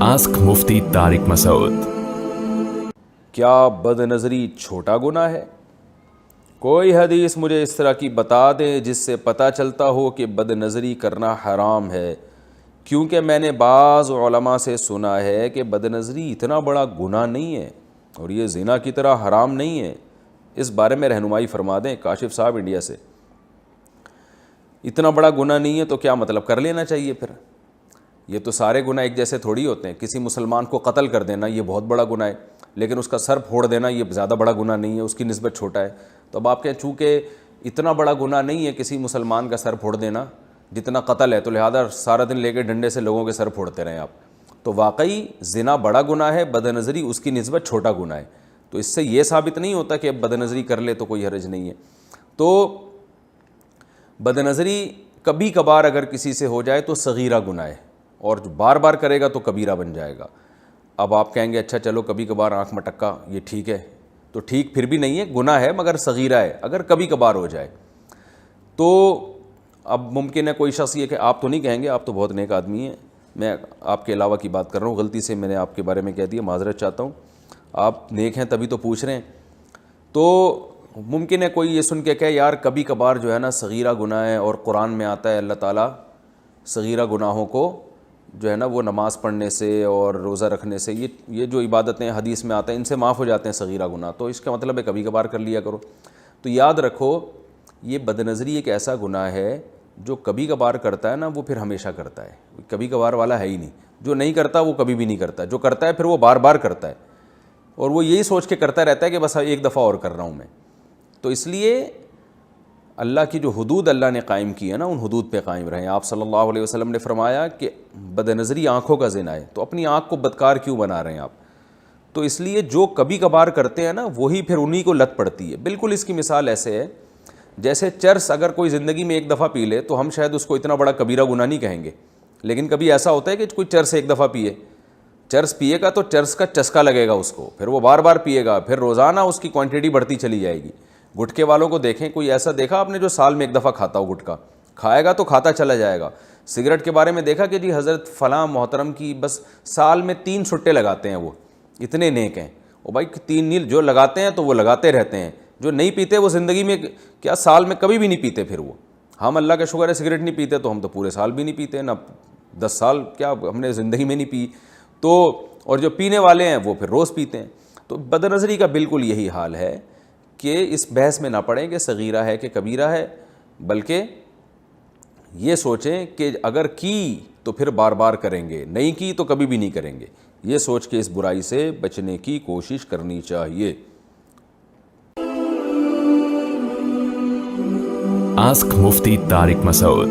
Ask مفتی طارق مسعود۔ کیا بد نظری چھوٹا گناہ ہے؟ کوئی حدیث مجھے اس طرح کی بتا دیں جس سے پتہ چلتا ہو کہ بد نظری کرنا حرام ہے، کیونکہ میں نے بعض علماء سے سنا ہے کہ بد نظری اتنا بڑا گناہ نہیں ہے اور یہ زنا کی طرح حرام نہیں ہے۔ اس بارے میں رہنمائی فرما دیں۔ کاشف صاحب انڈیا سے۔ اتنا بڑا گناہ نہیں ہے تو کیا مطلب کر لینا چاہیے پھر؟ یہ تو سارے گناہ ایک جیسے تھوڑی ہوتے ہیں۔ کسی مسلمان کو قتل کر دینا یہ بہت بڑا گناہ ہے، لیکن اس کا سر پھوڑ دینا یہ زیادہ بڑا گناہ نہیں ہے، اس کی نسبت چھوٹا ہے۔ تو اب آپ کہیں چونکہ اتنا بڑا گناہ نہیں ہے کسی مسلمان کا سر پھوڑ دینا جتنا قتل ہے، تو لہذا سارا دن لے کے ڈنڈے سے لوگوں کے سر پھوڑتے رہیں آپ۔ تو واقعی زنا بڑا گناہ ہے، بد نظری اس کی نسبت چھوٹا گناہ ہے۔ تو اس سے یہ ثابت نہیں ہوتا کہ اب بد نظری کر لے تو کوئی حرج نہیں ہے۔ تو بد نظری کبھی کبھار اگر کسی سے ہو جائے تو صغیرہ گناہ ہے، اور جو بار بار کرے گا تو کبیرہ بن جائے گا۔ اب آپ کہیں گے اچھا چلو کبھی کبھار آنکھ مٹکا یہ ٹھیک ہے، تو ٹھیک پھر بھی نہیں ہے، گناہ ہے مگر صغیرہ ہے اگر کبھی کبھار ہو جائے تو۔ اب ممکن ہے کوئی شخص یہ کہ آپ تو نہیں کہیں گے، آپ تو بہت نیک آدمی ہیں، میں آپ کے علاوہ کی بات کر رہا ہوں، غلطی سے میں نے آپ کے بارے میں کہہ دیا، معذرت چاہتا ہوں، آپ نیک ہیں تبھی تو پوچھ رہے ہیں۔ تو ممکن ہے کوئی یہ سن کے کہے یار کبھی کبھار جو ہے نا صغیرہ گناہ ہے، اور قرآن میں آتا ہے اللہ تعالیٰ صغیرہ گناہوں کو جو ہے نا وہ نماز پڑھنے سے اور روزہ رکھنے سے، یہ جو عبادتیں حدیث میں آتے ہیں ان سے معاف ہو جاتے ہیں صغیرہ گناہ، تو اس کا مطلب ہے کبھی کبھار کر لیا کرو۔ تو یاد رکھو یہ بد نظری ایک ایسا گناہ ہے جو کبھی کبھار کرتا ہے نا وہ پھر ہمیشہ کرتا ہے، کبھی کبھار والا ہے ہی نہیں۔ جو نہیں کرتا وہ کبھی بھی نہیں کرتا، جو کرتا ہے پھر وہ بار بار کرتا ہے، اور وہ یہی سوچ کے کرتا رہتا ہے کہ بس ایک دفعہ اور کر رہا ہوں میں۔ تو اس لیے اللہ کی جو حدود اللہ نے قائم کی ہے نا ان حدود پہ قائم رہیں۔ آپ صلی اللہ علیہ وسلم نے فرمایا کہ بد نظری آنکھوں کا زنا ہے، تو اپنی آنکھ کو بدکار کیوں بنا رہے ہیں آپ؟ تو اس لیے جو کبھی کبھار کرتے ہیں نا وہی پھر انہی کو لت پڑتی ہے۔ بالکل اس کی مثال ایسے ہے جیسے چرس اگر کوئی زندگی میں ایک دفعہ پی لے تو ہم شاید اس کو اتنا بڑا کبیرہ گناہ نہیں کہیں گے، لیکن کبھی ایسا ہوتا ہے کہ کوئی چرس ایک دفعہ پیے، چرس پیے گا تو چرس کا چسکا لگے گا اس کو، پھر وہ بار بار پیے گا، پھر روزانہ اس کی کوانٹٹی بڑھتی چلی جائے گی۔ گٹکے والوں کو دیکھیں، کوئی ایسا دیکھا آپ نے جو سال میں ایک دفعہ کھاتا ہو گٹکا؟ کھائے گا تو کھاتا چلا جائے گا۔ سگریٹ کے بارے میں دیکھا کہ جی حضرت فلاں محترم کی بس سال میں 3 چھٹے لگاتے ہیں، وہ اتنے نیک ہیں، وہ بھائی 3 نیل جو لگاتے ہیں تو وہ لگاتے رہتے ہیں، جو نہیں پیتے وہ زندگی میں کیا سال میں کبھی بھی نہیں پیتے۔ پھر وہ ہم اللہ کا شکر ہے سگریٹ نہیں پیتے، تو ہم تو پورے سال بھی نہیں پیتے، نہ 10 سال کیا ہم نے زندگی میں نہیں پی۔ تو اور جو پینے والے ہیں وہ پھر روز پیتے ہیں۔ تو بد نظری کا بالکل یہی حال ہے کہ اس بحث میں نہ پڑیں کہ صغیرہ ہے کہ کبیرہ ہے، بلکہ یہ سوچیں کہ اگر کی تو پھر بار بار کریں گے، نہیں کی تو کبھی بھی نہیں کریں گے، یہ سوچ کے اس برائی سے بچنے کی کوشش کرنی چاہیے۔ آسک مفتی طارق مسعود۔